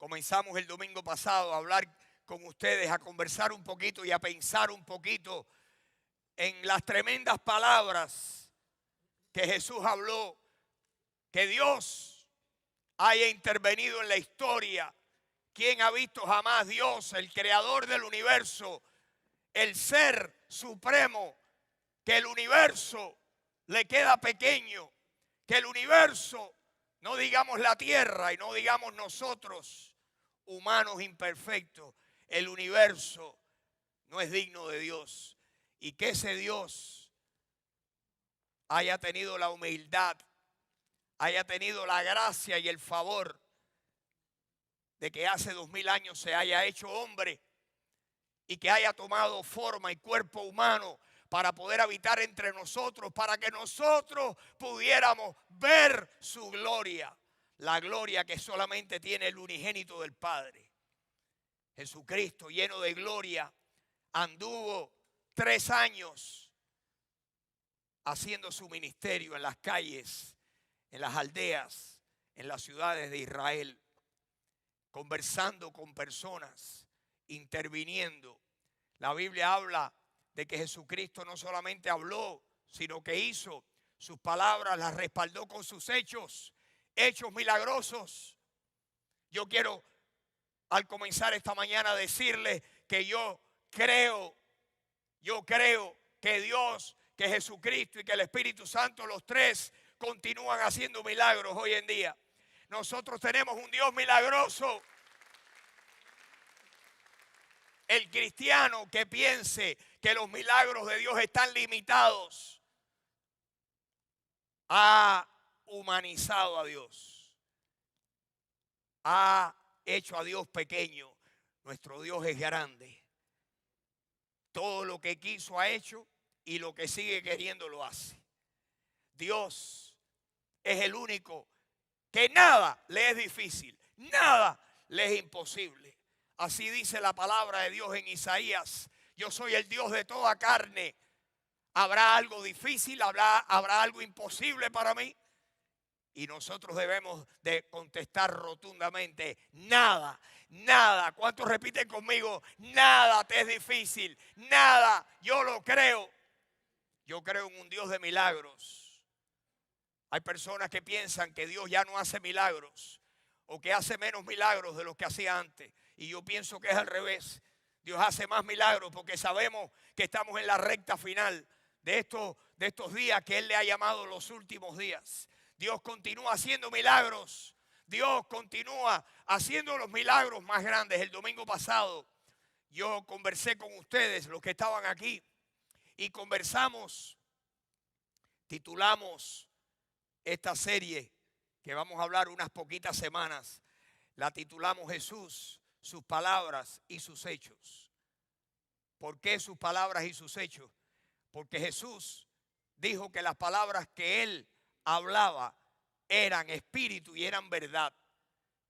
Comenzamos el domingo pasado a hablar con ustedes, a conversar un poquito y a pensar un poquito en las tremendas palabras que Jesús habló, que Dios haya intervenido en la historia. ¿Quién ha visto jamás Dios, el creador del universo, el ser supremo, que el universo le queda pequeño, que el universo, no digamos la tierra y no digamos nosotros, humanos imperfectos, el universo no es digno de Dios? Y que ese Dios haya tenido la humildad, haya tenido la gracia y el favor de que hace 2000 años se haya hecho hombre y que haya tomado forma y cuerpo humano para poder habitar entre nosotros, para que nosotros pudiéramos ver su gloria, la gloria que solamente tiene el unigénito del Padre. Jesucristo, lleno de gloria, anduvo 3 años haciendo su ministerio en las calles, en las aldeas, en las ciudades de Israel, conversando con personas, interviniendo. La Biblia habla de que Jesucristo no solamente habló, sino que hizo. Sus palabras las respaldó con sus hechos, hechos milagrosos. Yo quiero, al comenzar esta mañana, decirle que yo creo que Dios, que Jesucristo y que el Espíritu Santo, los tres, continúan haciendo milagros hoy en día. Nosotros tenemos un Dios milagroso. El cristiano que piense que los milagros de Dios están limitados ha humanizado a Dios, ha hecho a Dios pequeño. Nuestro Dios es grande. Todo lo que quiso ha hecho y lo que sigue queriendo lo hace. Dios es el único que nada le es difícil, nada le es imposible. Así dice la palabra de Dios en Isaías: yo soy el Dios de toda carne. ¿Habrá algo difícil? ¿Habrá algo imposible para mí? Y nosotros debemos de contestar rotundamente: nada, nada. ¿Cuántos repiten conmigo? Nada te es difícil, nada. Yo lo creo. Yo creo en un Dios de milagros. Hay personas que piensan que Dios ya no hace milagros o que hace menos milagros de los que hacía antes. Y yo pienso que es al revés. Dios hace más milagros porque sabemos que estamos en la recta final de estos días que Él le ha llamado los últimos días. Dios continúa haciendo milagros. Dios continúa haciendo los milagros más grandes. El domingo pasado yo conversé con ustedes, los que estaban aquí, y conversamos, titulamos esta serie que vamos a hablar unas poquitas semanas, la titulamos Jesús, sus palabras y sus hechos. ¿Por qué sus palabras y sus hechos? Porque Jesús dijo que las palabras que Él hablaba eran espíritu y eran verdad.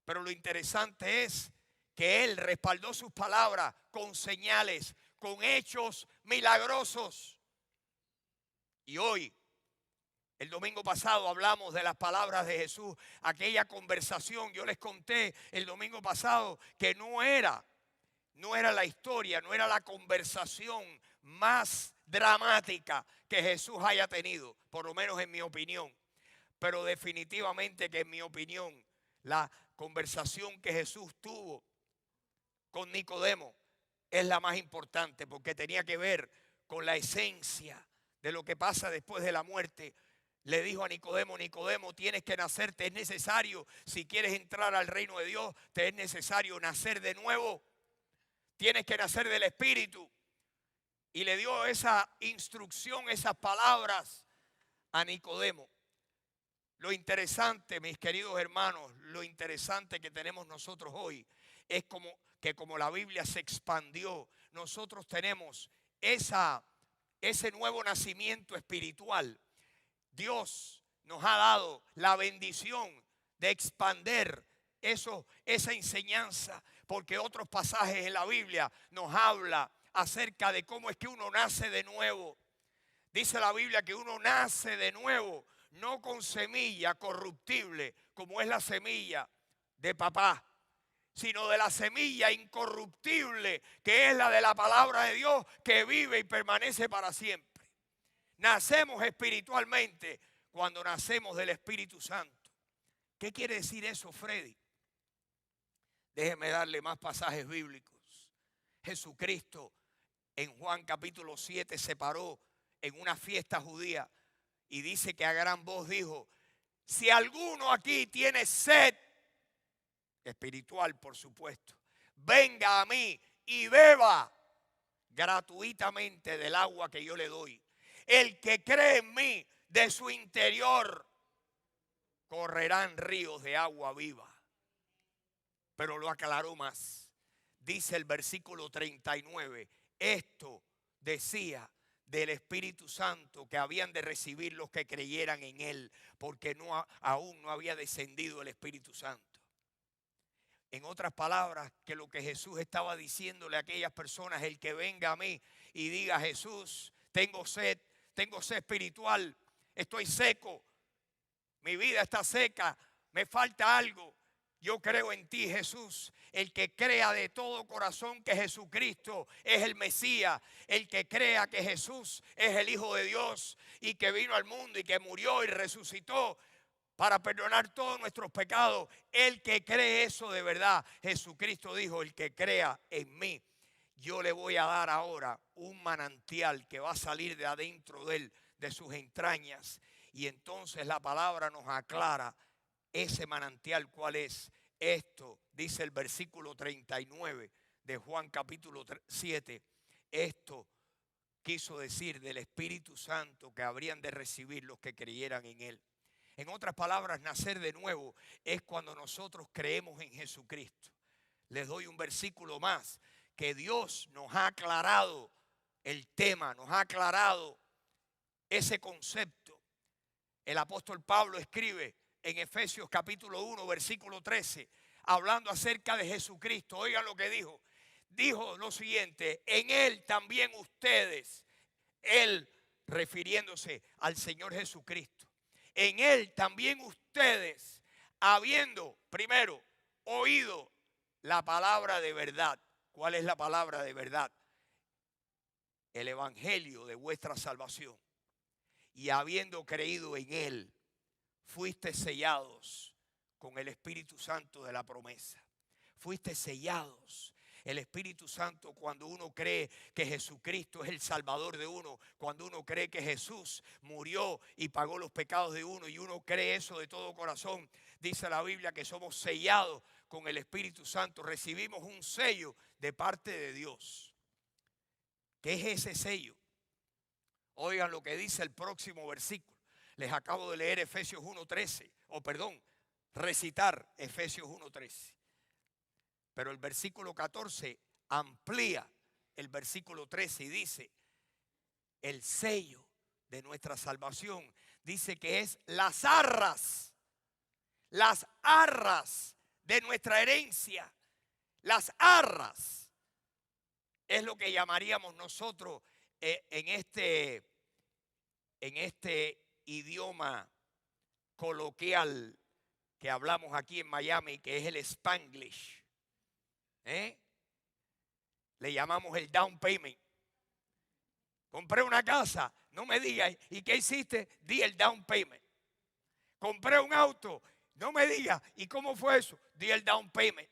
Pero lo interesante es que Él respaldó sus palabras con señales, con hechos milagrosos. Y hoy, el domingo pasado, hablamos de las palabras de Jesús, aquella conversación. Yo les conté el domingo pasado que no era la historia, no era la conversación más dramática que Jesús haya tenido, por lo menos en mi opinión. Pero definitivamente que en mi opinión, la conversación que Jesús tuvo con Nicodemo es la más importante, porque tenía que ver con la esencia de lo que pasa después de la muerte. Le dijo a Nicodemo: Nicodemo, tienes que nacer, te es necesario, si quieres entrar al reino de Dios, te es necesario nacer de nuevo. Tienes que nacer del Espíritu. Y le dio esa instrucción, esas palabras a Nicodemo. Lo interesante, mis queridos hermanos, lo interesante que tenemos nosotros hoy es como la Biblia se expandió, nosotros tenemos ese nuevo nacimiento espiritual. Dios nos ha dado la bendición de expandir esa enseñanza, porque otros pasajes en la Biblia nos habla acerca de cómo es que uno nace de nuevo. Dice la Biblia que uno nace de nuevo, no con semilla corruptible, como es la semilla de papá, sino de la semilla incorruptible, que es la de la palabra de Dios, que vive y permanece para siempre. Nacemos espiritualmente cuando nacemos del Espíritu Santo. ¿Qué quiere decir eso, Freddy? Déjeme darle más pasajes bíblicos. Jesucristo en Juan capítulo 7 se paró en una fiesta judía y dice que a gran voz dijo: si alguno aquí tiene sed, espiritual por supuesto, venga a mí y beba gratuitamente del agua que yo le doy. El que cree en mí, de su interior correrán ríos de agua viva. Pero lo aclaró más. Dice el versículo 39, esto decía del Espíritu Santo que habían de recibir los que creyeran en él, porque aún no había descendido el Espíritu Santo. En otras palabras, que lo que Jesús estaba diciéndole a aquellas personas: el que venga a mí y diga: Jesús, tengo sed espiritual, estoy seco, mi vida está seca, me falta algo. Yo creo en ti, Jesús. El que crea de todo corazón que Jesucristo es el Mesías, el que crea que Jesús es el Hijo de Dios y que vino al mundo y que murió y resucitó para perdonar todos nuestros pecados, el que cree eso de verdad. Jesucristo dijo: el que crea en mí, yo le voy a dar ahora un manantial que va a salir de adentro de él, de sus entrañas. Y entonces la palabra nos aclara ese manantial cuál es. Esto dice el versículo 39 de Juan capítulo 7. Esto quiso decir del Espíritu Santo que habrían de recibir los que creyeran en él. En otras palabras, nacer de nuevo es cuando nosotros creemos en Jesucristo. Les doy un versículo más, que Dios nos ha aclarado el tema, nos ha aclarado ese concepto. El apóstol Pablo escribe en Efesios capítulo 1, versículo 13, hablando acerca de Jesucristo. Oigan lo que dijo. Dijo lo siguiente: en él también ustedes, él refiriéndose al Señor Jesucristo, en él también ustedes, habiendo primero oído la palabra de verdad. ¿Cuál es la palabra de verdad? El evangelio de vuestra salvación. Y habiendo creído en él, fuiste sellados con el Espíritu Santo de la promesa. Fuiste sellados. El Espíritu Santo, cuando uno cree que Jesucristo es el Salvador de uno, cuando uno cree que Jesús murió y pagó los pecados de uno, y uno cree eso de todo corazón, dice la Biblia que somos sellados con el Espíritu Santo. Recibimos un sello de parte de Dios. ¿Qué es ese sello? Oigan lo que dice el próximo versículo. Les acabo de leer Efesios 1:13, recitar Efesios 1:13. Pero el versículo 14 amplía el versículo 13 y dice: el sello de nuestra salvación, dice que es las arras de nuestra herencia. Las arras es lo que llamaríamos nosotros en este idioma coloquial que hablamos aquí en Miami, que es el Spanglish. Le llamamos el down payment. Compré una casa, no me digas, ¿y qué hiciste? Di el down payment. Compré un auto, no me digas, ¿y cómo fue eso? Di el down payment.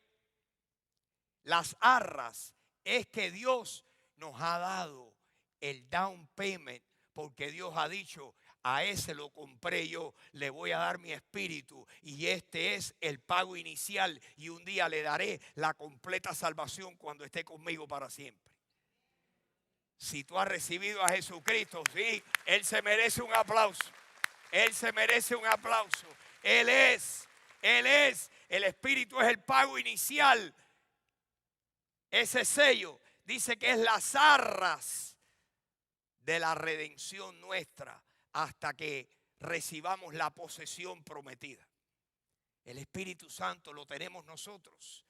Las arras es que Dios nos ha dado el down payment, porque Dios ha dicho: a ese lo compré yo, le voy a dar mi espíritu y este es el pago inicial, y un día le daré la completa salvación cuando esté conmigo para siempre. Si tú has recibido a Jesucristo, sí, Él se merece un aplauso. Él se merece un aplauso. Él es, el espíritu es el pago inicial. Ese sello dice que es las arras de la redención nuestra, hasta que recibamos la posesión prometida. El Espíritu Santo lo tenemos nosotros,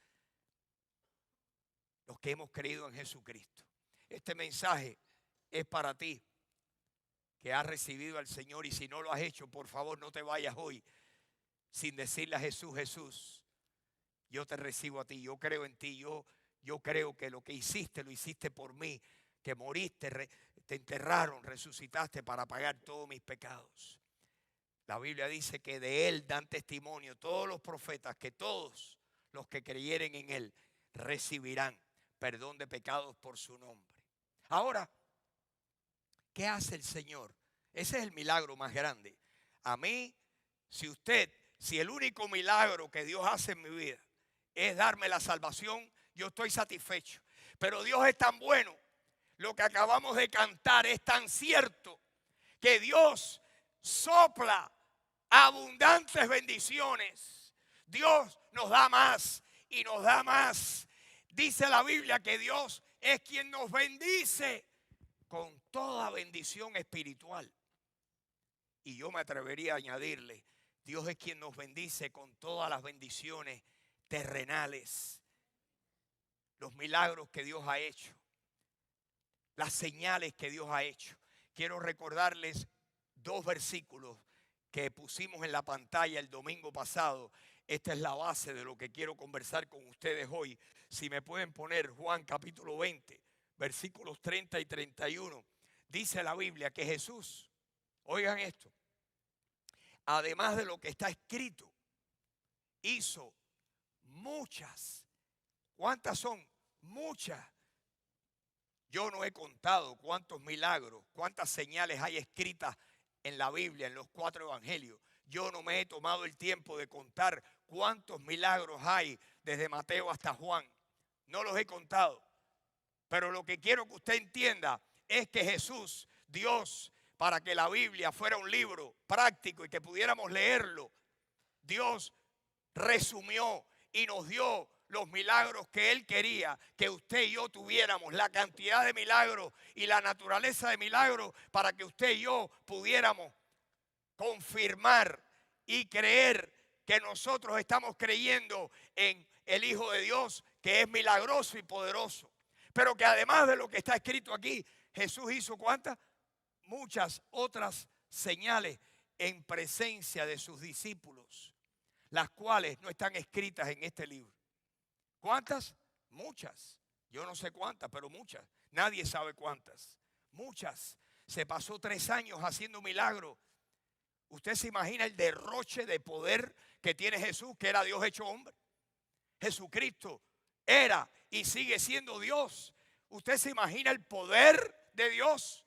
los que hemos creído en Jesucristo. Este mensaje es para ti que has recibido al Señor, y si no lo has hecho, por favor no te vayas hoy sin decirle a Jesús: Jesús, yo te recibo a ti, yo creo en ti, yo creo que lo que hiciste, lo hiciste por mí, que moriste, te enterraron, resucitaste para pagar todos mis pecados. La Biblia dice que de él dan testimonio todos los profetas, que todos los que creyeren en él recibirán perdón de pecados por su nombre. Ahora, ¿qué hace el Señor? Ese es el milagro más grande. A mí, si el único milagro que Dios hace en mi vida es darme la salvación, yo estoy satisfecho. Pero Dios es tan bueno, lo que acabamos de cantar es tan cierto, que Dios sopla abundantes bendiciones. Dios nos da más y nos da más. Dice la Biblia que Dios es quien nos bendice con toda bendición espiritual. Y yo me atrevería a añadirle, Dios es quien nos bendice con todas las bendiciones terrenales. Los milagros que Dios ha hecho, las señales que Dios ha hecho. Quiero recordarles 2 versículos que pusimos en la pantalla el domingo pasado. Esta es la base de lo que quiero conversar con ustedes hoy. Si me pueden poner Juan capítulo 20, versículos 30 y 31. Dice la Biblia que Jesús, oigan esto, además de lo que está escrito, hizo muchas. ¿Cuántas son? Muchas. Yo no he contado cuántos milagros, cuántas señales hay escritas en la Biblia, en los 4 evangelios. Yo no me he tomado el tiempo de contar cuántos milagros hay desde Mateo hasta Juan. No los he contado. Pero lo que quiero que usted entienda es que Jesús, Dios, para que la Biblia fuera un libro práctico y que pudiéramos leerlo, Dios resumió y nos dio los milagros que Él quería que usted y yo tuviéramos, la cantidad de milagros y la naturaleza de milagros para que usted y yo pudiéramos confirmar y creer que nosotros estamos creyendo en el Hijo de Dios, que es milagroso y poderoso. Pero que además de lo que está escrito aquí, Jesús hizo ¿cuántas? Muchas otras señales en presencia de sus discípulos, las cuales no están escritas en este libro. ¿Cuántas? Muchas. Yo no sé cuántas, pero muchas. Nadie sabe cuántas. Muchas. Se pasó 3 años haciendo milagros. ¿Usted se imagina el derroche de poder que tiene Jesús, que era Dios hecho hombre? Jesucristo era y sigue siendo Dios. ¿Usted se imagina el poder de Dios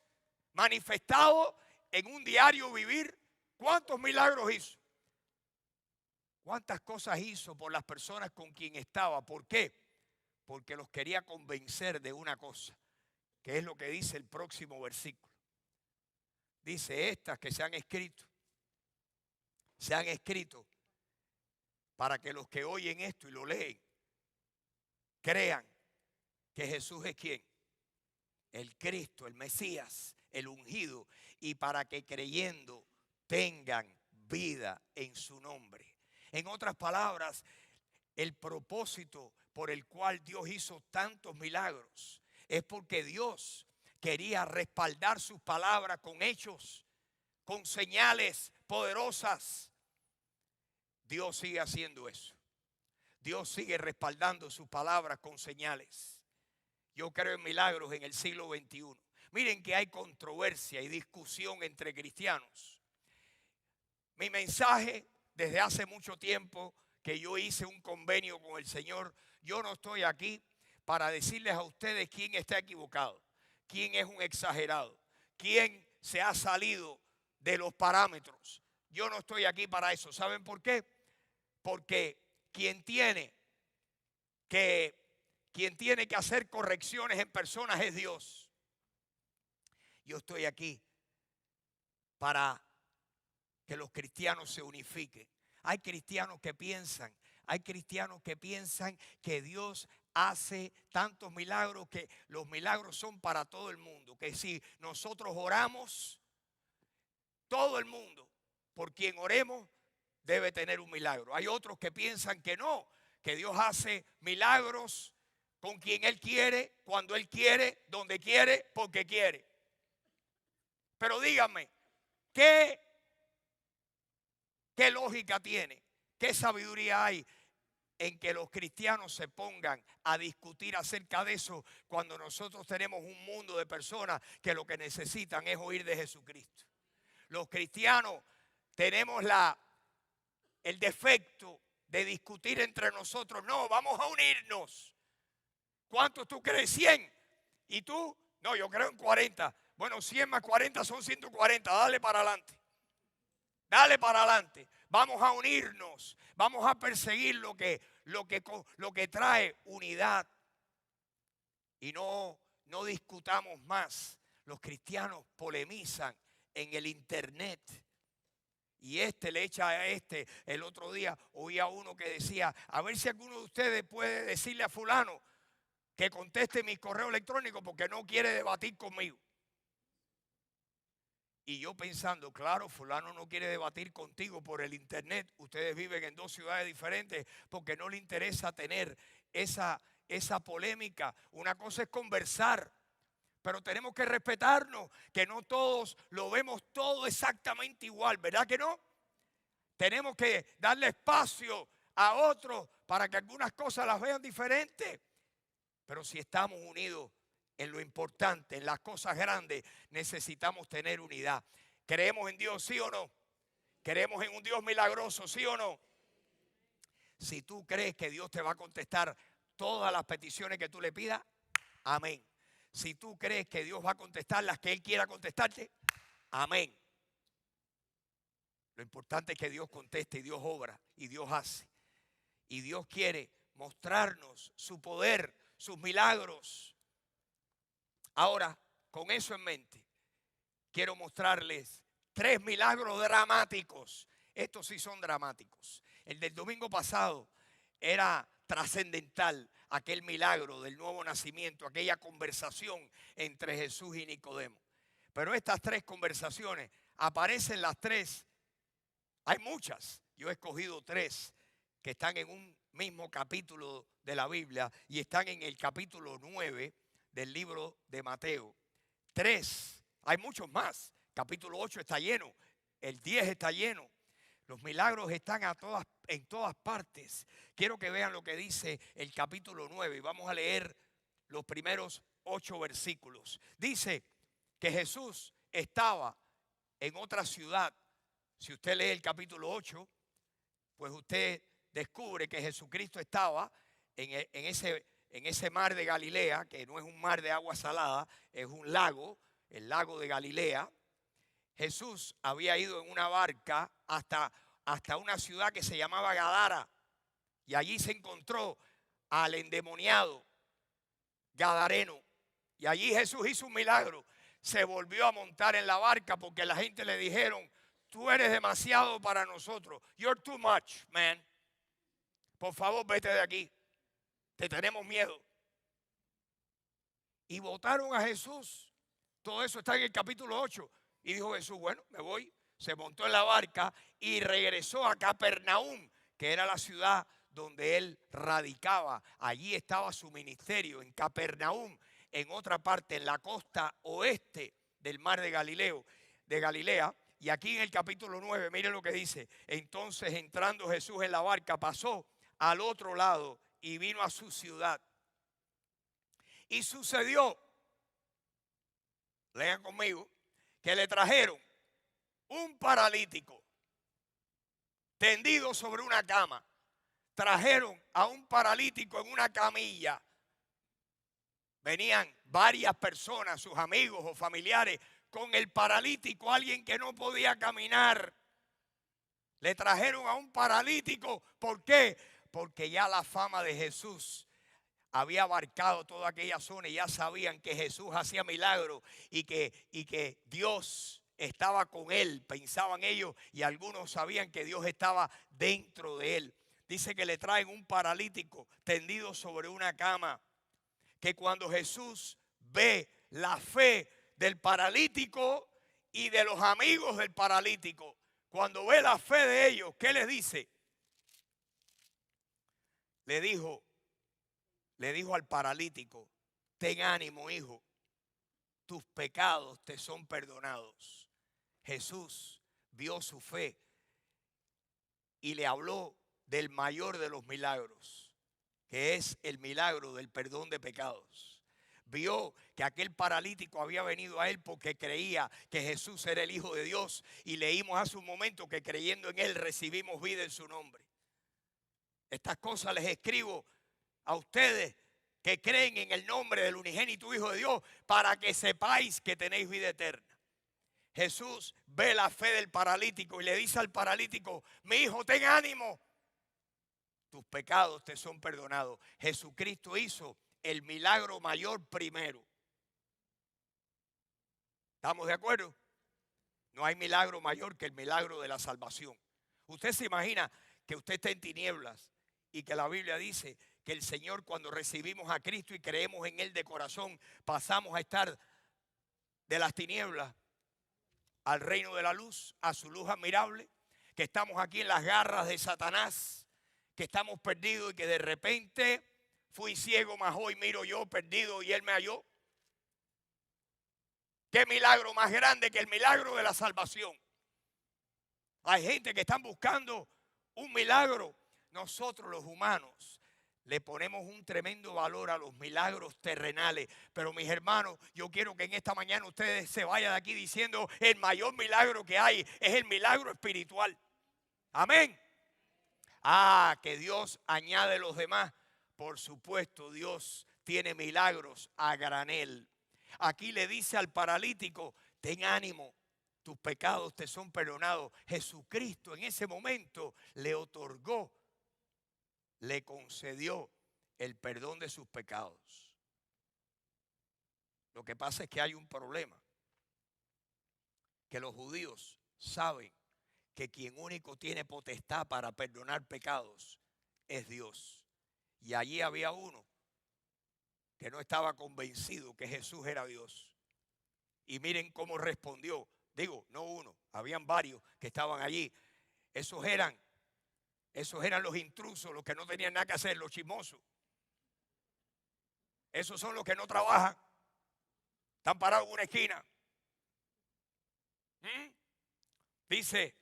manifestado en un diario vivir? ¿Cuántos milagros hizo? ¿Cuántas cosas hizo por las personas con quien estaba? ¿Por qué? Porque los quería convencer de una cosa, que es lo que dice el próximo versículo. Dice, estas que se han escrito para que los que oyen esto y lo leen, crean que Jesús es ¿quién? El Cristo, el Mesías, el ungido, y para que creyendo tengan vida en su nombre. En otras palabras, el propósito por el cual Dios hizo tantos milagros es porque Dios quería respaldar sus palabras con hechos, con señales poderosas. Dios sigue haciendo eso. Dios sigue respaldando sus palabras con señales. Yo creo en milagros en el siglo XXI. Miren que hay controversia y discusión entre cristianos. Mi mensaje desde hace mucho tiempo que yo hice un convenio con el Señor, yo no estoy aquí para decirles a ustedes quién está equivocado, quién es un exagerado, quién se ha salido de los parámetros. Yo no estoy aquí para eso. ¿Saben por qué? Porque quien tiene que hacer correcciones en personas es Dios. Yo estoy aquí para que los cristianos se unifiquen. Hay cristianos que piensan que Dios hace tantos milagros, que los milagros son para todo el mundo, que si nosotros oramos, todo el mundo por quien oremos debe tener un milagro. Hay otros que piensan que no, que Dios hace milagros con quien Él quiere, cuando Él quiere, donde quiere, porque quiere. Pero díganme, ¿qué lógica tiene? ¿Qué sabiduría hay en que los cristianos se pongan a discutir acerca de eso cuando nosotros tenemos un mundo de personas que lo que necesitan es oír de Jesucristo. Los cristianos tenemos el defecto de discutir entre nosotros. No, vamos a unirnos. ¿Cuántos tú crees? 100. ¿Y tú? No, yo creo en 40. Bueno, 100 más 40 son 140. Dale para adelante. Dale para adelante. Vamos a unirnos. Vamos a perseguir lo que trae unidad. Y no discutamos más. Los cristianos polemizan en el internet. Y le echa a este. El otro día oía uno que decía, a ver si alguno de ustedes puede decirle a fulano que conteste mi correo electrónico porque no quiere debatir conmigo. Y yo pensando, claro, fulano no quiere debatir contigo por el internet. Ustedes viven en dos ciudades diferentes porque no le interesa tener esa polémica. Una cosa es conversar, pero tenemos que respetarnos, que no todos lo vemos todo exactamente igual, ¿verdad que no? Tenemos que darle espacio a otros para que algunas cosas las vean diferentes. Pero si estamos unidos en lo importante, en las cosas grandes, necesitamos tener unidad. ¿Creemos en Dios, sí o no? ¿Creemos en un Dios milagroso, sí o no? Si tú crees que Dios te va a contestar todas las peticiones que tú le pidas, amén. Si tú crees que Dios va a contestar las que Él quiera contestarte, amén. Lo importante es que Dios conteste y Dios obra y Dios hace. Y Dios quiere mostrarnos su poder, sus milagros. Ahora, con eso en mente, quiero mostrarles 3 milagros dramáticos. Estos sí son dramáticos. El del domingo pasado era trascendental, aquel milagro del nuevo nacimiento, aquella conversación entre Jesús y Nicodemo. Pero estas 3 conversaciones aparecen las 3. Hay muchas. Yo he escogido 3 que están en un mismo capítulo de la Biblia y están en el capítulo 9 del libro de Mateo. 3, hay muchos más. Capítulo 8 está lleno, el 10 está lleno. Los milagros están en todas partes. Quiero que vean lo que dice el capítulo 9 y vamos a leer los primeros 8 versículos. Dice que Jesús estaba en otra ciudad. Si usted lee el capítulo 8, pues usted descubre que Jesucristo estaba en ese mar de Galilea, que no es un mar de agua salada, es un lago, el lago de Galilea. Jesús había ido en una barca hasta una ciudad que se llamaba Gadara, y allí se encontró al endemoniado gadareno, y allí Jesús hizo un milagro. Se volvió a montar en la barca porque la gente le dijeron, tú eres demasiado para nosotros. You're too much, man. Por favor, vete de aquí. Te tenemos miedo. Y botaron a Jesús. Todo eso está en el capítulo 8. Y dijo Jesús, bueno, me voy. Se montó en la barca y regresó a Capernaum, que era la ciudad donde él radicaba. Allí estaba su ministerio, en Capernaum, en otra parte, en la costa oeste del mar de Galilea. Y aquí en el capítulo 9, miren lo que dice. Entonces, entrando Jesús en la barca, pasó al otro lado y vino a su ciudad. Y sucedió, lean conmigo, que le trajeron un paralítico tendido sobre una cama. Trajeron a un paralítico en una camilla. Venían varias personas, sus amigos o familiares, con el paralítico, alguien que no podía caminar. Le trajeron a un paralítico. ¿Por qué? Porque ya la fama de Jesús había abarcado toda aquella zona y ya sabían que Jesús hacía milagros y que Dios estaba con él, pensaban ellos, y algunos sabían que Dios estaba dentro de él. Dice que le traen un paralítico tendido sobre una cama, que cuando Jesús ve la fe del paralítico y de los amigos del paralítico, cuando ve la fe de ellos, ¿qué les dice? Le dijo al paralítico, ten ánimo, hijo, tus pecados te son perdonados. Jesús vio su fe y le habló del mayor de los milagros, que es el milagro del perdón de pecados. Vio que aquel paralítico había venido a él porque creía que Jesús era el Hijo de Dios, y leímos hace un momento que creyendo en él recibimos vida en su nombre. Estas cosas les escribo a ustedes que creen en el nombre del unigénito Hijo de Dios, para que sepáis que tenéis vida eterna. Jesús ve la fe del paralítico y le dice al paralítico: mi hijo, ten ánimo, tus pecados te son perdonados. Jesucristo hizo el milagro mayor primero. ¿Estamos de acuerdo? No hay milagro mayor que el milagro de la salvación. Usted se imagina que usted está en tinieblas y que la Biblia dice que el Señor, cuando recibimos a Cristo y creemos en Él de corazón, pasamos a estar de las tinieblas al reino de la luz, a su luz admirable, que estamos aquí en las garras de Satanás, que estamos perdidos y que de repente fui ciego, mas hoy miro yo, perdido y Él me halló. ¿Qué milagro más grande que el milagro de la salvación? Hay gente que están buscando un milagro. Nosotros los humanos le ponemos un tremendo valor a los milagros terrenales. Pero mis hermanos, yo quiero que en esta mañana ustedes se vayan de aquí diciendo: el mayor milagro que hay es el milagro espiritual. Amén. Que Dios añade los demás. Por supuesto, Dios tiene milagros a granel. Aquí le dice al paralítico: ten ánimo, tus pecados te son perdonados. Jesucristo en ese momento le otorgó, le concedió el perdón de sus pecados. Lo que pasa es que hay un problema, que los judíos saben que quien único tiene potestad para perdonar pecados es Dios. Y allí había uno que no estaba convencido que Jesús era Dios. Y miren cómo respondió. Digo, no uno, habían varios que estaban allí. Esos eran los intrusos, los que no tenían nada que hacer, los chismosos. Esos son los que no trabajan. Están parados en una esquina. Dice,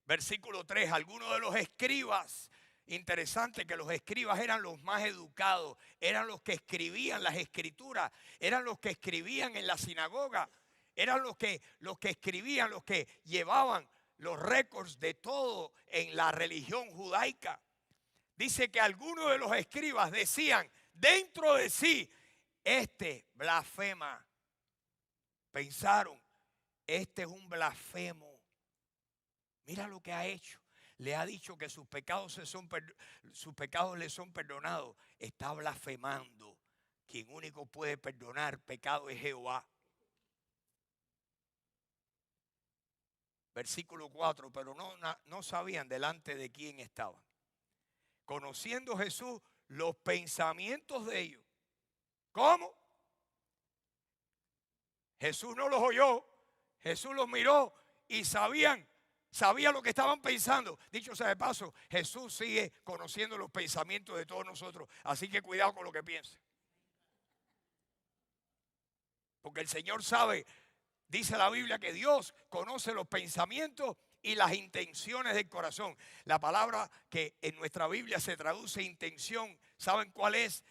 versículo 3, algunos de los escribas. Interesante que los escribas eran los más educados, eran los que escribían las escrituras, eran los que escribían en la sinagoga, eran los que escribían, los que llevaban los récords de todo en la religión judaica. Dice que algunos de los escribas decían dentro de sí: este blasfema. Pensaron, este es un blasfemo. Mira lo que ha hecho. Le ha dicho que sus pecados le son perdonados. Está blasfemando. Quien único puede perdonar pecado es Jehová. Versículo 4, pero no sabían delante de quién estaban. Conociendo Jesús los pensamientos de ellos. ¿Cómo? Jesús no los oyó, Jesús los miró y sabía lo que estaban pensando. Dicho sea de paso, Jesús sigue conociendo los pensamientos de todos nosotros. Así que cuidado con lo que piensen. Porque el Señor sabe, dice la Biblia, que Dios conoce los pensamientos y las intenciones del corazón. La palabra que en nuestra Biblia se traduce intención, ¿saben cuál es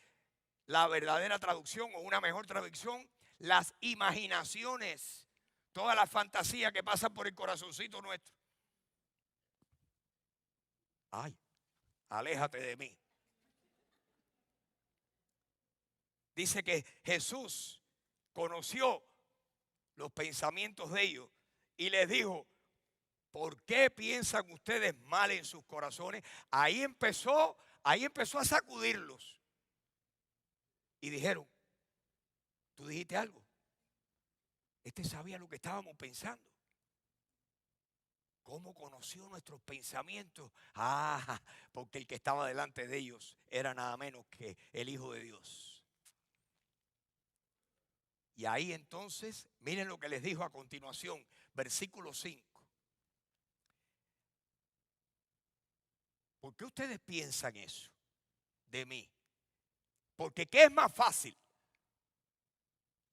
la verdadera traducción o una mejor traducción? Las imaginaciones, toda la fantasía que pasa por el corazoncito nuestro. Ay, aléjate de mí. Dice que Jesús conoció los pensamientos de ellos y les dijo: ¿por qué piensan ustedes mal en sus corazones? Ahí empezó a sacudirlos. Y dijeron: ¿tú dijiste algo? Este sabía lo que estábamos pensando. ¿Cómo conoció nuestros pensamientos? Porque el que estaba delante de ellos era nada menos que el Hijo de Dios. Y ahí entonces, miren lo que les dijo a continuación, versículo 5. ¿Por qué ustedes piensan eso de mí? Porque ¿qué es más fácil?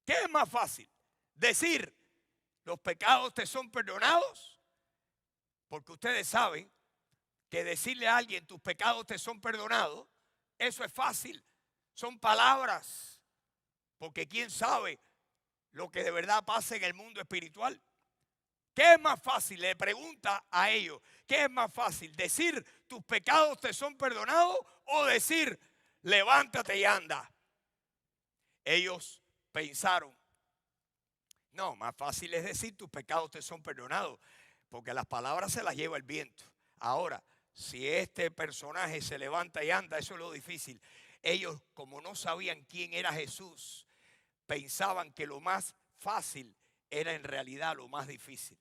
¿Qué es más fácil? Decir, los pecados te son perdonados, porque ustedes saben que decirle a alguien tus pecados te son perdonados, eso es fácil. Son palabras. Porque quién sabe lo que de verdad pasa en el mundo espiritual. ¿Qué es más fácil? Le pregunta a ellos. ¿Qué es más fácil? ¿Decir tus pecados te son perdonados o decir levántate y anda? Ellos pensaron, no, más fácil es decir tus pecados te son perdonados, porque las palabras se las lleva el viento. Ahora, si este personaje se levanta y anda, eso es lo difícil. Ellos, como no sabían quién era Jesús, pensaban que lo más fácil era en realidad lo más difícil.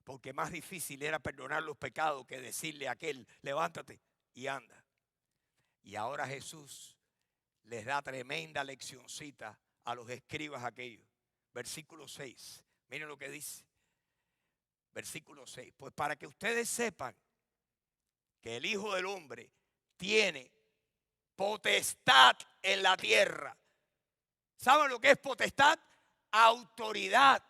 Porque más difícil era perdonar los pecados que decirle a aquel, levántate y anda. Y ahora Jesús les da tremenda leccioncita a los escribas aquellos. Versículo 6. Miren lo que dice. Versículo 6. Pues para que ustedes sepan que el Hijo del Hombre tiene potestad en la tierra. ¿Saben lo que es potestad? Autoridad.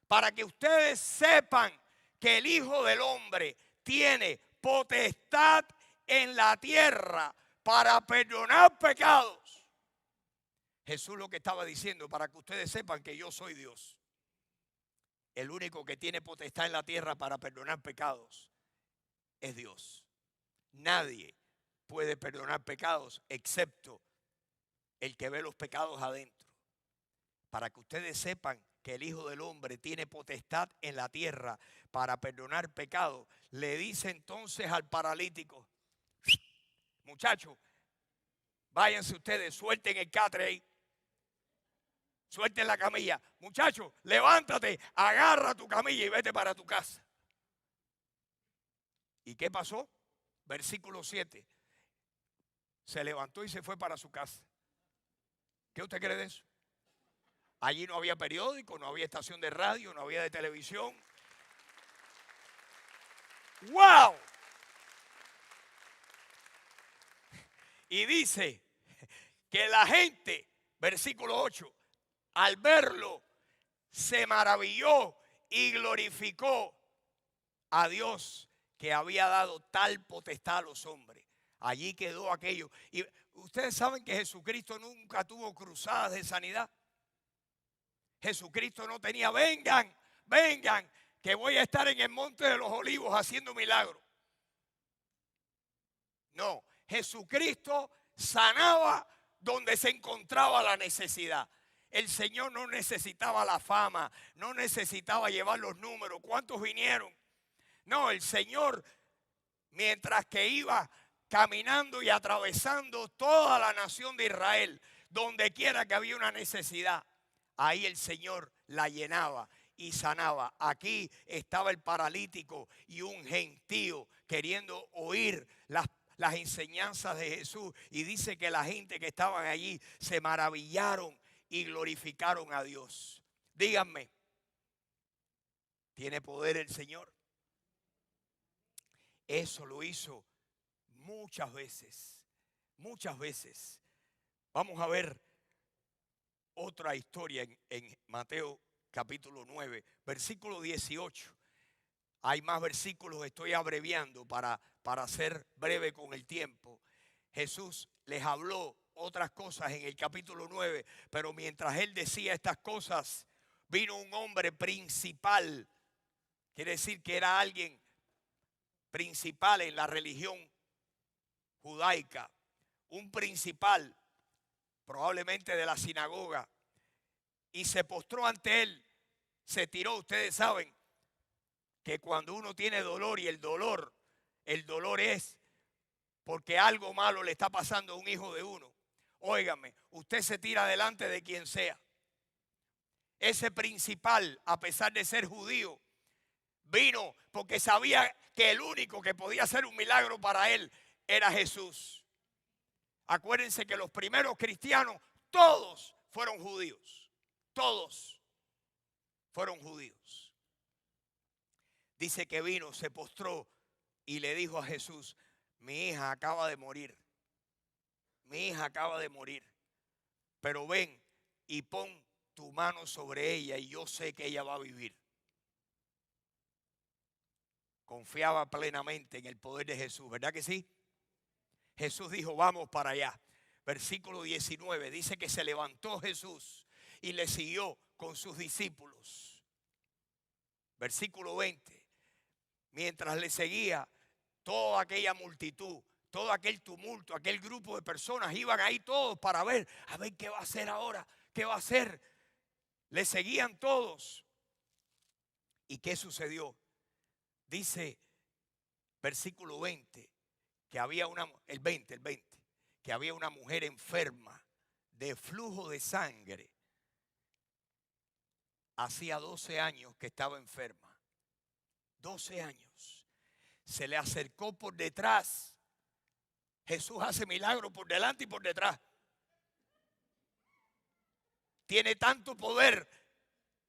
Para que ustedes sepan que el Hijo del Hombre tiene potestad en la tierra para perdonar pecados. Jesús lo que estaba diciendo, para que ustedes sepan que yo soy Dios. El único que tiene potestad en la tierra para perdonar pecados es Dios. Nadie puede perdonar pecados excepto el que ve los pecados adentro. Para que ustedes sepan que el Hijo del Hombre tiene potestad en la tierra para perdonar pecados, le dice entonces al paralítico, muchachos, váyanse ustedes, suelten el catre ahí, suelten la camilla. Muchachos, levántate, agarra tu camilla y vete para tu casa. ¿Y qué pasó? Versículo 7. Se levantó y se fue para su casa. ¿Qué usted cree de eso? Allí no había periódico, no había estación de radio, no había de televisión. ¡Wow! Y dice que la gente, versículo 8, al verlo, se maravilló y glorificó a Dios que había dado tal potestad a los hombres. Allí quedó aquello. Y ustedes saben que Jesucristo nunca tuvo cruzadas de sanidad. Jesucristo no tenía, vengan, vengan, que voy a estar en el monte de los olivos haciendo milagros. No, Jesucristo sanaba donde se encontraba la necesidad. El Señor no necesitaba la fama, no necesitaba llevar los números. ¿Cuántos vinieron? No, el Señor, mientras que iba caminando y atravesando toda la nación de Israel, donde quiera que había una necesidad, ahí el Señor la llenaba y sanaba. Aquí estaba el paralítico y un gentío queriendo oír las enseñanzas de Jesús. Y dice que la gente que estaban allí se maravillaron y glorificaron a Dios. Díganme, ¿tiene poder el Señor? Eso lo hizo muchas veces, muchas veces. Vamos a ver otra historia en Mateo capítulo 9, versículo 18. Hay más versículos, estoy abreviando para ser breve con el tiempo. Jesús les habló otras cosas en el capítulo 9, pero mientras él decía estas cosas, vino un hombre principal. Quiere decir que era alguien principal en la religión judaica, un principal probablemente de la sinagoga, y se postró ante él, se tiró. Ustedes saben que cuando uno tiene dolor y el dolor es porque algo malo le está pasando a un hijo de uno. Óigame, usted se tira delante de quien sea. Ese principal, a pesar de ser judío, vino porque sabía que el único que podía hacer un milagro para él era Jesús. Acuérdense que los primeros cristianos, todos fueron judíos. Todos fueron judíos. Dice que vino, se postró y le dijo a Jesús, mi hija acaba de morir. Mi hija acaba de morir. Pero ven y pon tu mano sobre ella y yo sé que ella va a vivir. confiaba plenamente en el poder de Jesús, ¿verdad que sí? Jesús dijo, vamos para allá. Versículo 19 dice que se levantó Jesús y le siguió con sus discípulos. Versículo 20, mientras le seguía toda aquella multitud, todo aquel tumulto, aquel grupo de personas, iban ahí todos para ver, a ver qué va a hacer ahora, qué va a hacer. Le seguían todos. ¿Y qué sucedió? Dice versículo 20, que había el 20, que había una mujer enferma de flujo de sangre. Hacía 12 años que estaba enferma. 12 años. Se le acercó por detrás. Jesús hace milagros por delante y por detrás. Tiene tanto poder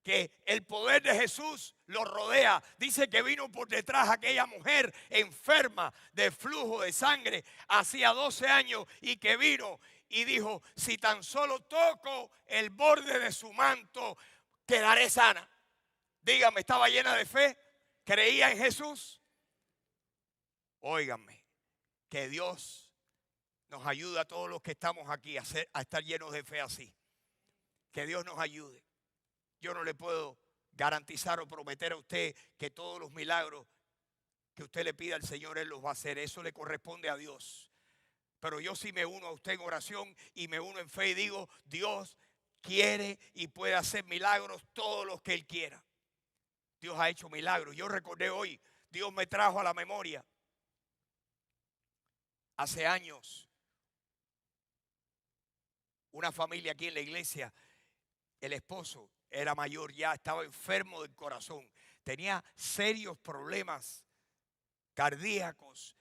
que el poder de Jesús lo rodea. Dice que vino por detrás aquella mujer enferma de flujo de sangre hacía 12 años y que vino y dijo, si tan solo toco el borde de su manto, quedaré sana. Dígame, ¿estaba llena de fe? ¿Creía en Jesús? Óiganme, que Dios nos ayude a todos los que estamos aquí a estar llenos de fe así. Que Dios nos ayude. Yo no le puedo garantizar o prometer a usted que todos los milagros que usted le pida al Señor, Él los va a hacer. Eso le corresponde a Dios. Pero yo sí me uno a usted en oración y me uno en fe y digo, Dios quiere y puede hacer milagros todos los que Él quiera. Dios ha hecho milagros. Yo recordé hoy, Dios me trajo a la memoria. Hace años, una familia aquí en la iglesia, el esposo era mayor ya, estaba enfermo del corazón, tenía serios problemas cardíacos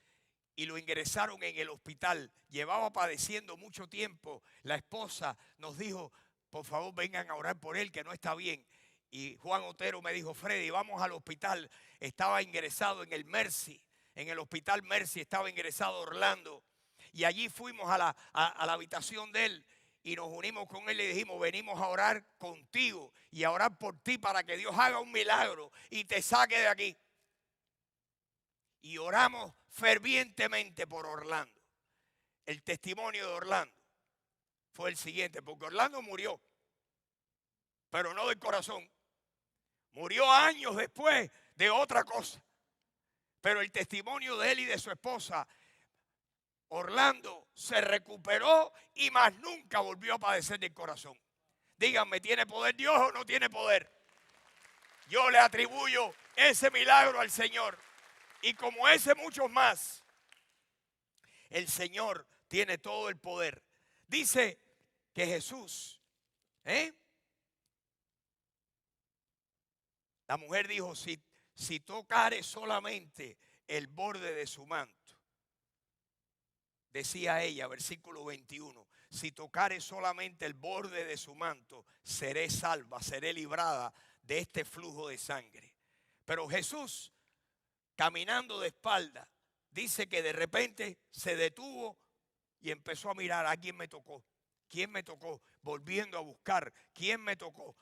y lo ingresaron en el hospital. Llevaba padeciendo mucho tiempo. La esposa nos dijo, por favor vengan a orar por él que no está bien. Y Juan Otero me dijo, Freddy, vamos al hospital. Estaba ingresado en el Mercy, en el hospital Mercy estaba ingresado Orlando. Y allí fuimos a la habitación de él. Y nos unimos con él y le dijimos, venimos a orar contigo y a orar por ti para que Dios haga un milagro y te saque de aquí. Y oramos fervientemente por Orlando. El testimonio de Orlando fue el siguiente, porque Orlando murió, pero no del corazón. Murió años después de otra cosa. Pero el testimonio de él y de su esposa, Orlando se recuperó y más nunca volvió a padecer del corazón. Díganme, ¿tiene poder Dios o no tiene poder? Yo le atribuyo ese milagro al Señor. Y como ese, muchos más. El Señor tiene todo el poder. Dice que Jesús, la mujer dijo, si tocare solamente el borde de su manto. Decía ella, versículo 21, si tocare solamente el borde de su manto, seré salva, seré librada de este flujo de sangre. Pero Jesús, caminando de espalda, dice que de repente se detuvo y empezó a mirar a quién me tocó. ¿Quién me tocó? Volviendo a buscar, ¿quién me tocó?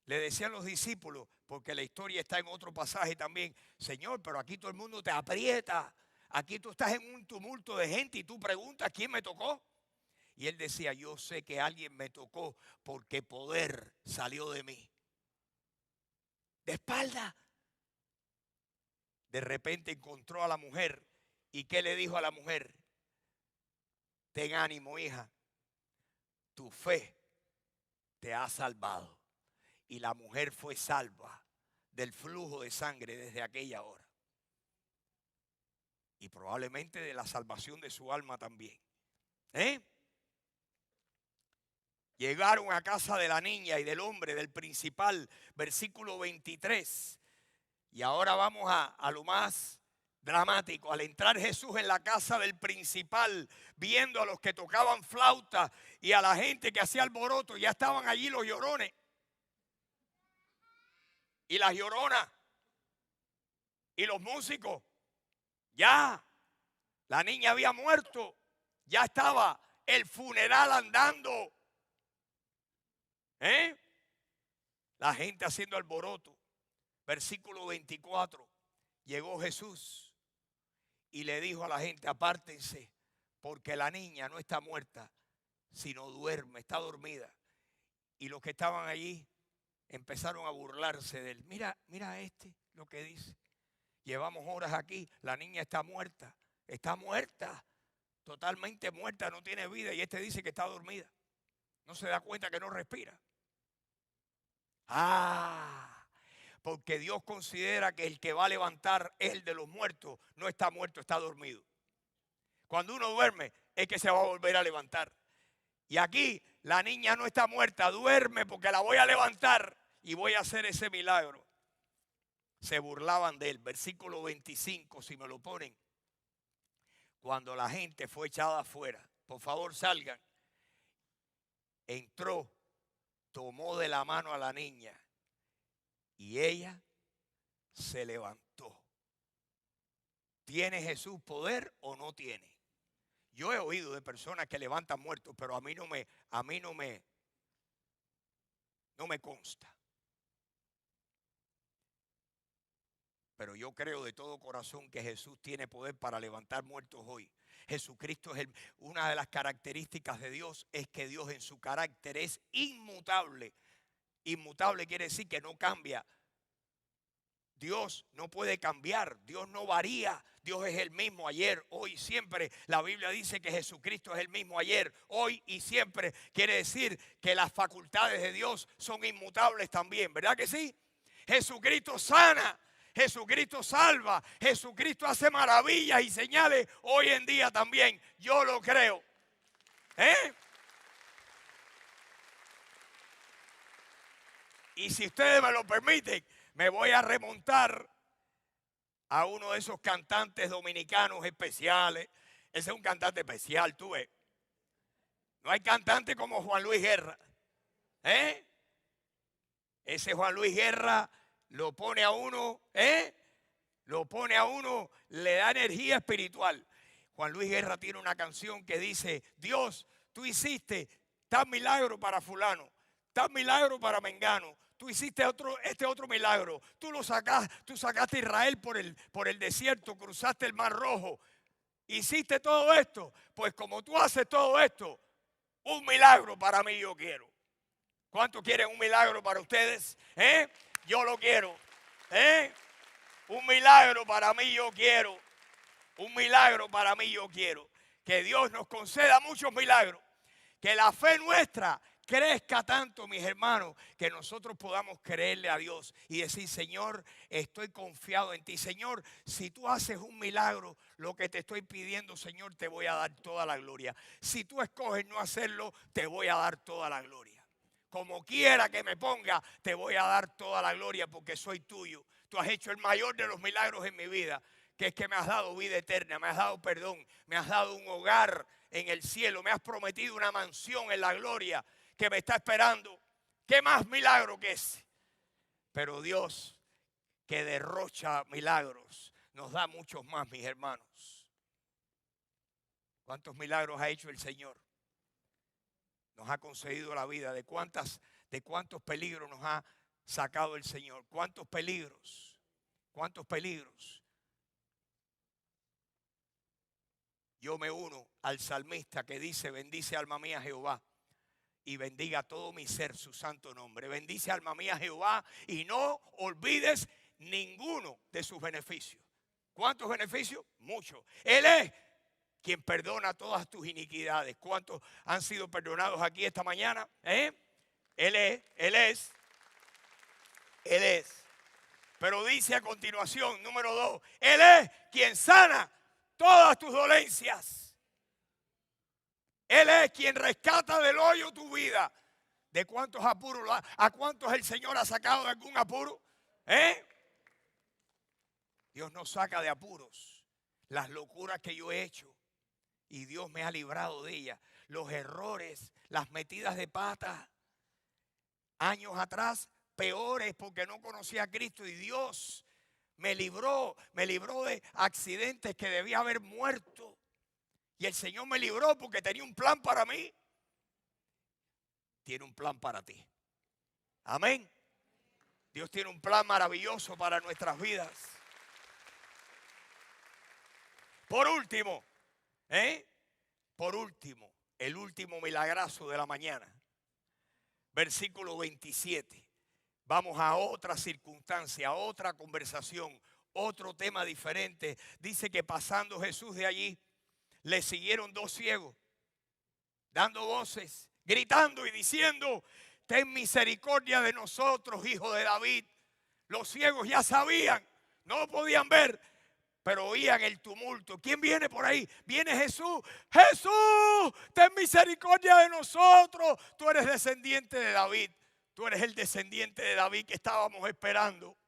Le decían los discípulos, porque la historia está en otro pasaje también, Señor, pero aquí todo el mundo te aprieta. Aquí tú estás en un tumulto de gente y tú preguntas quién me tocó. Y él decía, yo sé que alguien me tocó porque poder salió de mí. De espalda. De repente encontró a la mujer. ¿Y qué le dijo a la mujer? Ten ánimo, hija. Tu fe te ha salvado. Y la mujer fue salva del flujo de sangre desde aquella hora. Y probablemente de la salvación de su alma también. Llegaron a casa de la niña y del hombre, del principal, versículo 23. Y ahora vamos a lo más dramático. Al entrar Jesús en la casa del principal, viendo a los que tocaban flauta y a la gente que hacía alboroto, ya estaban allí los llorones y las lloronas y los músicos. Ya la niña había muerto, ya estaba el funeral andando. La gente haciendo alboroto. Versículo 24. llegó Jesús y le dijo a la gente: apártense, porque la niña no está muerta, sino duerme, está dormida. Y los que estaban allí empezaron a burlarse de él. Mira lo que dice. Llevamos horas aquí, la niña está muerta, totalmente muerta, no tiene vida, y este dice que está dormida. No se da cuenta que no respira. Porque Dios considera que el que va a levantar es el de los muertos, no está muerto, está dormido. Cuando uno duerme es que se va a volver a levantar. Y aquí la niña no está muerta, duerme porque la voy a levantar y voy a hacer ese milagro. Se burlaban de él. Versículo 25, si me lo ponen. Cuando la gente fue echada afuera, por favor salgan. Entró, tomó de la mano a la niña y ella se levantó. ¿Tiene Jesús poder o no tiene? Yo he oído de personas que levantan muertos, pero a mí no me consta. Pero yo creo de todo corazón que Jesús tiene poder para levantar muertos hoy. Jesucristo es una de las características de Dios, es que Dios en su carácter es inmutable. Inmutable quiere decir que no cambia. Dios no puede cambiar, Dios no varía, Dios es el mismo ayer, hoy, siempre. La Biblia dice que Jesucristo es el mismo ayer, hoy y siempre. Quiere decir que las facultades de Dios son inmutables también, ¿verdad que sí? Jesucristo sana, Jesucristo salva, Jesucristo hace maravillas y señales hoy en día también. Yo lo creo. Y si ustedes me lo permiten, me voy a remontar a uno de esos cantantes dominicanos especiales. Ese es un cantante especial, tú ves. No hay cantante como Juan Luis Guerra. Ese Juan Luis Guerra lo pone a uno, le da energía espiritual. Juan Luis Guerra tiene una canción que dice: Dios, tú hiciste tal milagro para fulano, tal milagro para mengano. Tú hiciste este otro milagro. Tú sacaste a Israel por el desierto, cruzaste el Mar Rojo. Hiciste todo esto. Pues como tú haces todo esto, un milagro para mí yo quiero. ¿Cuántos quieren un milagro para ustedes? Yo lo quiero. Un milagro para mí yo quiero. Un milagro para mí yo quiero. Que Dios nos conceda muchos milagros. Que la fe nuestra crezca tanto, mis hermanos, que nosotros podamos creerle a Dios y decir: Señor, estoy confiado en ti. Señor, si tú haces un milagro, lo que te estoy pidiendo, Señor, te voy a dar toda la gloria. Si tú escoges no hacerlo, te voy a dar toda la gloria. Como quiera que me ponga, te voy a dar toda la gloria porque soy tuyo. Tú has hecho el mayor de los milagros en mi vida, que es que me has dado vida eterna, me has dado perdón, me has dado un hogar en el cielo, me has prometido una mansión en la gloria que me está esperando. ¿Qué más milagro que ese? Pero Dios, que derrocha milagros, nos da muchos más, mis hermanos. ¿Cuántos milagros ha hecho el Señor? Nos ha concedido la vida. ¿De cuántos peligros nos ha sacado el Señor? ¿Cuántos peligros? ¿Cuántos peligros? Yo me uno al salmista que dice: bendice alma mía Jehová y bendiga todo mi ser su santo nombre. Bendice alma mía Jehová y no olvides ninguno de sus beneficios. ¿Cuántos beneficios? Muchos. Él es quien perdona todas tus iniquidades. ¿Cuántos han sido perdonados aquí esta mañana? Él es. Pero dice a continuación, número 2, Él es quien sana todas tus dolencias. Él es quien rescata del hoyo tu vida. ¿De cuántos apuros? ¿A cuántos el Señor ha sacado de algún apuro? Dios nos saca de apuros. Las locuras que yo he hecho, y Dios me ha librado de ellas. Los errores, las metidas de pata, años atrás, peores porque no conocía a Cristo, y Dios me libró de accidentes que debía haber muerto. Y el Señor me libró porque tenía un plan para mí. Tiene un plan para ti. Amén. Dios tiene un plan maravilloso para nuestras vidas. Por último, por último, el último milagrazo de la mañana. Versículo 27. Vamos a otra circunstancia, a otra conversación, otro tema diferente. Dice que pasando Jesús de allí, le siguieron dos ciegos, dando voces, gritando y diciendo: ten misericordia de nosotros, hijo de David. Los ciegos ya sabían, no lo podían ver, pero oían el tumulto. ¿Quién viene por ahí? Viene Jesús. Jesús, ten misericordia de nosotros. Tú eres descendiente de David. Tú eres el descendiente de David que estábamos esperando.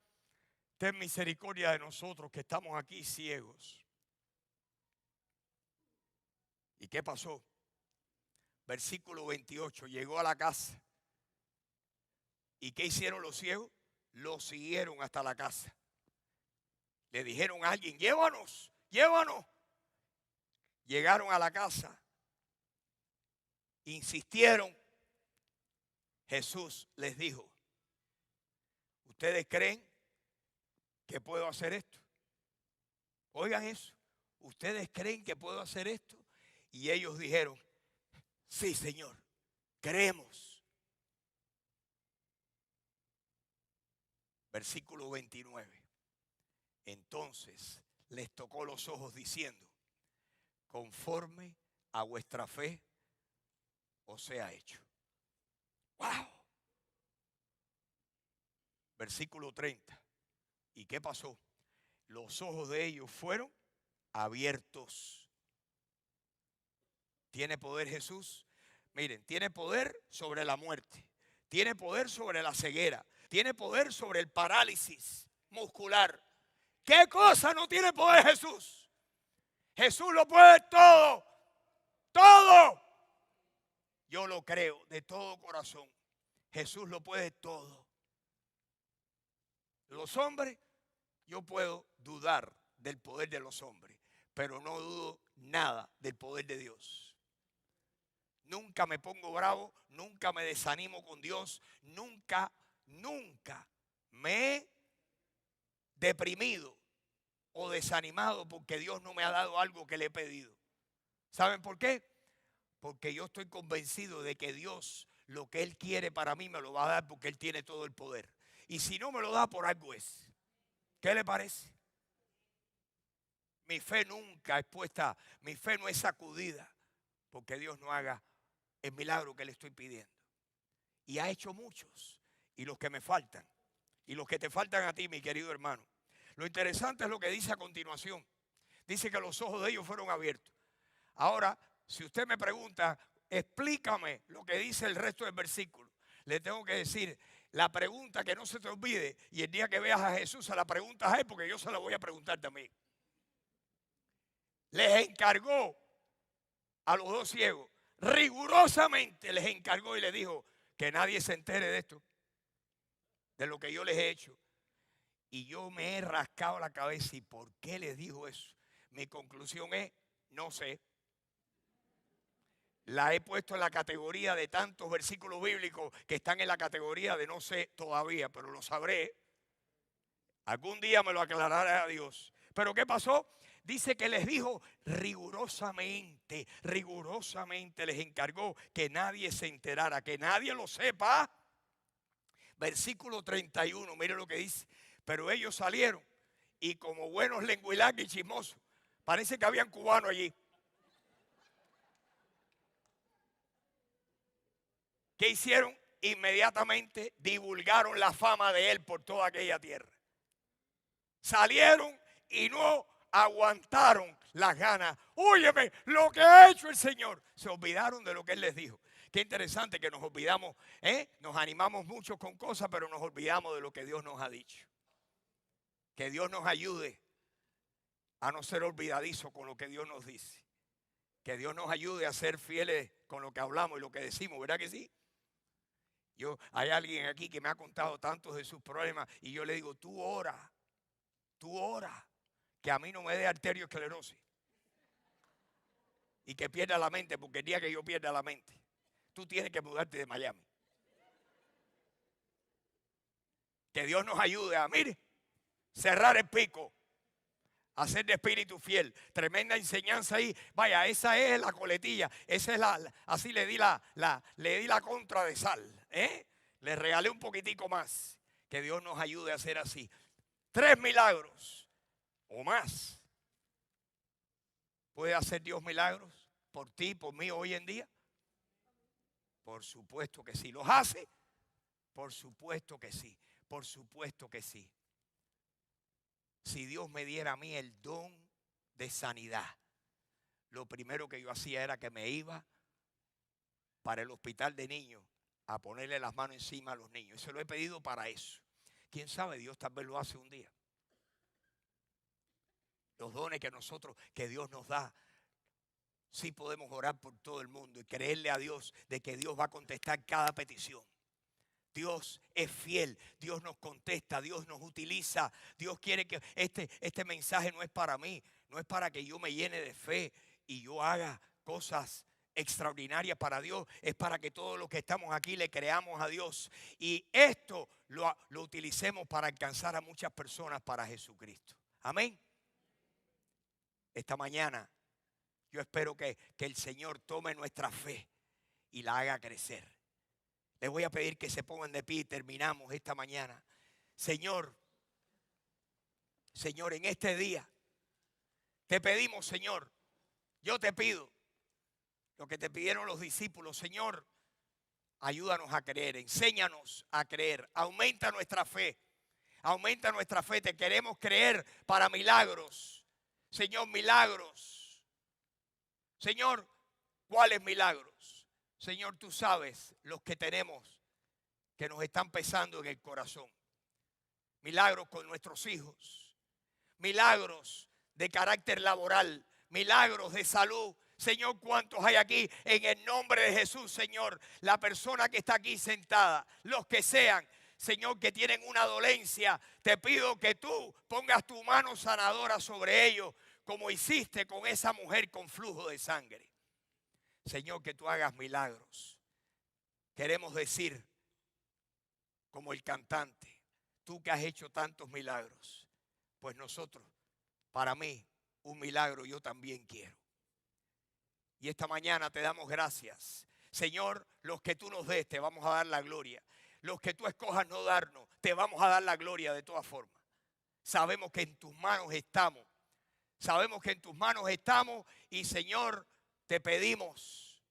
Ten misericordia de nosotros que estamos aquí ciegos. ¿Y qué pasó? Versículo 28. Llegó a la casa. ¿Y qué hicieron los ciegos? Lo siguieron hasta la casa. Le dijeron a alguien: llévanos, llévanos. Llegaron a la casa. Insistieron. Jesús les dijo: ¿ustedes creen que puedo hacer esto? Oigan eso. ¿Ustedes creen que puedo hacer esto? Y ellos dijeron: sí, Señor, creemos. Versículo 29. Entonces les tocó los ojos diciendo: conforme a vuestra fe os sea hecho. ¡Wow! Versículo 30. ¿Y qué pasó? Los ojos de ellos fueron abiertos. ¿Tiene poder Jesús? Miren, tiene poder sobre la muerte. Tiene poder sobre la ceguera. Tiene poder sobre el parálisis muscular. ¿Qué cosa no tiene poder Jesús? Jesús lo puede todo. Todo. Yo lo creo de todo corazón. Jesús lo puede todo. Los hombres, yo puedo dudar del poder de los hombres, pero no dudo nada del poder de Dios. Nunca me pongo bravo, nunca me desanimo con Dios, nunca me he deprimido o desanimado porque Dios no me ha dado algo que le he pedido. ¿Saben por qué? Porque yo estoy convencido de que Dios, lo que Él quiere para mí, me lo va a dar porque Él tiene todo el poder. Y si no me lo da, por algo es. ¿Qué le parece? Mi fe nunca es puesta, mi fe no es sacudida porque Dios no haga el milagro que le estoy pidiendo. Y ha hecho muchos. Y los que me faltan. Y los que te faltan a ti, mi querido hermano. Lo interesante es lo que dice a continuación. Dice que los ojos de ellos fueron abiertos. Ahora, si usted me pregunta, explícame lo que dice el resto del versículo. Le tengo que decir, la pregunta que no se te olvide, y el día que veas a Jesús se la preguntas a él, porque yo se la voy a preguntar también. Les encargó a los dos ciegos, rigurosamente les encargó y les dijo: que nadie se entere de esto, de lo que yo les he hecho. Y yo me he rascado la cabeza. ¿Y por qué les dijo eso? Mi conclusión es: no sé. La he puesto en la categoría de tantos versículos bíblicos que están en la categoría de no sé todavía, pero lo sabré. Algún día me lo aclarará Dios. ¿Pero qué pasó? Dice que les dijo rigurosamente les encargó que nadie se enterara, que nadie lo sepa. Versículo 31, mire lo que dice. Pero ellos salieron y como buenos lenguilangui y chismosos, parece que habían cubanos allí. ¿Qué hicieron? Inmediatamente divulgaron la fama de él por toda aquella tierra. Salieron y no aguantaron las ganas. Óyeme, lo que ha hecho el Señor. Se olvidaron de lo que Él les dijo. Qué interesante que nos olvidamos, nos animamos mucho con cosas, pero nos olvidamos de lo que Dios nos ha dicho. Que Dios nos ayude a no ser olvidadizo con lo que Dios nos dice. Que Dios nos ayude a ser fieles con lo que hablamos y lo que decimos, ¿verdad que sí? Hay alguien aquí que me ha contado tantos de sus problemas y yo le digo: tú ora, que a mí no me dé arteriosclerosis y que pierda la mente, porque el día que yo pierda la mente, tú tienes que mudarte de Miami. Que Dios nos ayude a, mire, cerrar el pico, A ser de espíritu fiel. Tremenda enseñanza ahí. Vaya, esa es la coletilla. Esa es así le di la contra de sal. Le regalé un poquitico más. Que Dios nos ayude a hacer así. 3 milagros o más. ¿Puede hacer Dios milagros por ti, por mí hoy en día? Por supuesto que sí. ¿Los hace? Por supuesto que sí. Por supuesto que sí. Si Dios me diera a mí el don de sanidad, lo primero que yo hacía era que me iba para el hospital de niños a ponerle las manos encima a los niños. Eso lo he pedido para eso. ¿Quién sabe? Dios tal vez lo hace un día. Los dones que Dios nos da, sí podemos orar por todo el mundo y creerle a Dios de que Dios va a contestar cada petición. Dios es fiel, Dios nos contesta, Dios nos utiliza. Dios quiere que este mensaje no es para mí, no es para que yo me llene de fe y yo haga cosas extraordinarias para Dios. Es para que todos los que estamos aquí le creamos a Dios y esto lo utilicemos para alcanzar a muchas personas para Jesucristo. Amén. Esta mañana yo espero que el Señor tome nuestra fe y la haga crecer. Les voy a pedir que se pongan de pie y terminamos esta mañana. Señor, en este día te pedimos, Señor, yo te pido lo que te pidieron los discípulos. Señor, ayúdanos a creer, enséñanos a creer, aumenta nuestra fe, te queremos creer para milagros. Señor, milagros. Señor, ¿cuáles milagros? Señor, tú sabes los que tenemos que nos están pesando en el corazón. Milagros con nuestros hijos, milagros de carácter laboral, milagros de salud. Señor, ¿cuántos hay aquí? En el nombre de Jesús, Señor, la persona que está aquí sentada, los que sean, Señor, que tienen una dolencia, te pido que tú pongas tu mano sanadora sobre ellos, como hiciste con esa mujer con flujo de sangre. Señor, que tú hagas milagros. Queremos decir, como el cantante, tú que has hecho tantos milagros, pues nosotros, para mí, un milagro yo también quiero. Y esta mañana te damos gracias. Señor, los que tú nos des, te vamos a dar la gloria. Los que tú escojas no darnos, te vamos a dar la gloria de todas formas. Sabemos que en tus manos estamos. Y Señor, te pedimos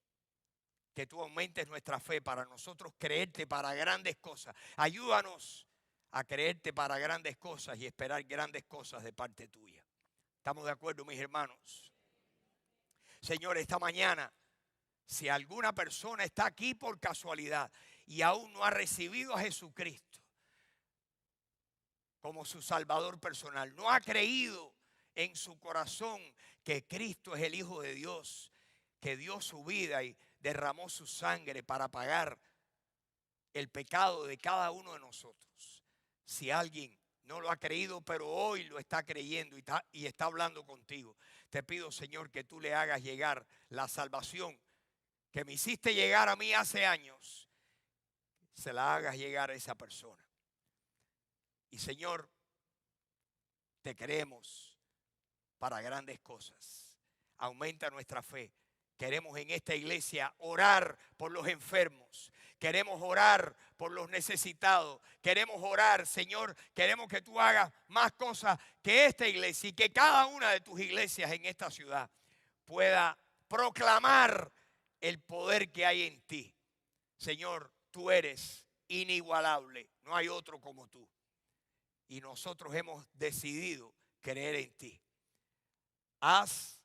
que tú aumentes nuestra fe para nosotros creerte para grandes cosas. Ayúdanos a creerte para grandes cosas y esperar grandes cosas de parte tuya. ¿Estamos de acuerdo, mis hermanos? Señor, esta mañana, si alguna persona está aquí por casualidad y aún no ha recibido a Jesucristo como su Salvador personal, no ha creído en su corazón que Cristo es el Hijo de Dios, que dio su vida y derramó su sangre para pagar el pecado de cada uno de nosotros. Si alguien no lo ha creído, pero hoy lo está creyendo y está hablando contigo, te pido, Señor, que tú le hagas llegar la salvación que me hiciste llegar a mí hace años, se la hagas llegar a esa persona. Y Señor, te queremos para grandes cosas. Aumenta nuestra fe. Queremos en esta iglesia orar por los enfermos. Queremos orar por los necesitados. Queremos orar, Señor. Queremos que tú hagas más cosas que esta iglesia y que cada una de tus iglesias en esta ciudad pueda proclamar el poder que hay en ti. Señor, tú eres inigualable. No hay otro como tú. Y nosotros hemos decidido creer en ti. Haz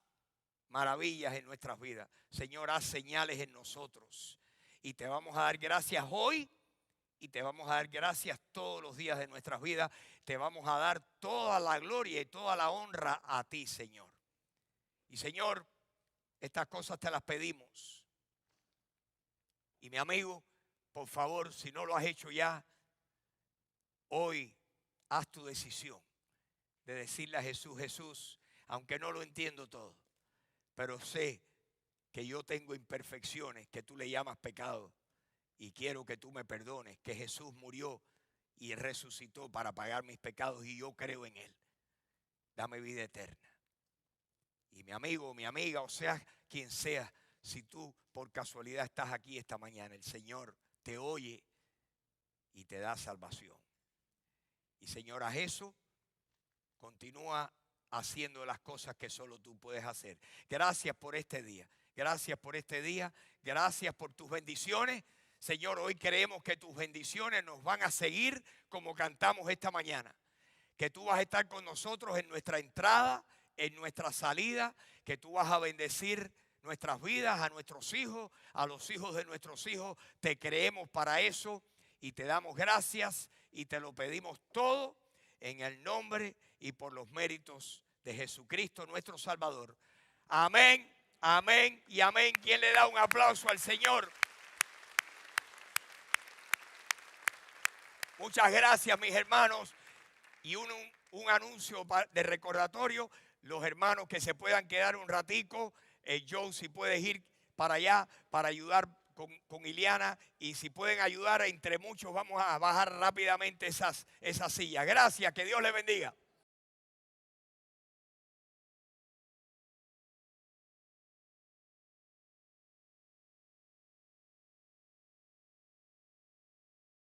maravillas en nuestras vidas. Señor, haz señales en nosotros. Y te vamos a dar gracias hoy y te vamos a dar gracias todos los días de nuestras vidas. Te vamos a dar toda la gloria y toda la honra a ti, Señor. Y Señor, estas cosas te las pedimos. Y mi amigo, por favor, si no lo has hecho ya, hoy haz tu decisión de decirle a Jesús, Jesús, aunque no lo entiendo todo, pero sé que yo tengo imperfecciones que tú le llamas pecado y quiero que tú me perdones, que Jesús murió y resucitó para pagar mis pecados y yo creo en Él. dame vida eterna. Y mi amigo, mi amiga, o sea, quien sea, si tú por casualidad estás aquí esta mañana, el Señor te oye y te da salvación. Y Señor, haz eso, continúa haciendo las cosas que solo tú puedes hacer. Gracias por este día. Gracias por este día. Gracias por tus bendiciones. Señor, hoy creemos que tus bendiciones nos van a seguir como cantamos esta mañana. Que tú vas a estar con nosotros en nuestra entrada, en nuestra salida. Que tú vas a bendecir nuestras vidas, a nuestros hijos, a los hijos de nuestros hijos. Te creemos para eso y te damos gracias y te lo pedimos todo en el nombre y por los méritos de Jesucristo nuestro Salvador. Amén, amén y amén. ¿Quién le da un aplauso al Señor? Muchas gracias, mis hermanos. Y un anuncio de recordatorio. Los hermanos que se puedan quedar un ratico. Joe, si puedes ir para allá para ayudar con Iliana. Y si pueden ayudar, entre muchos vamos a bajar rápidamente esas sillas. Gracias, que Dios les bendiga.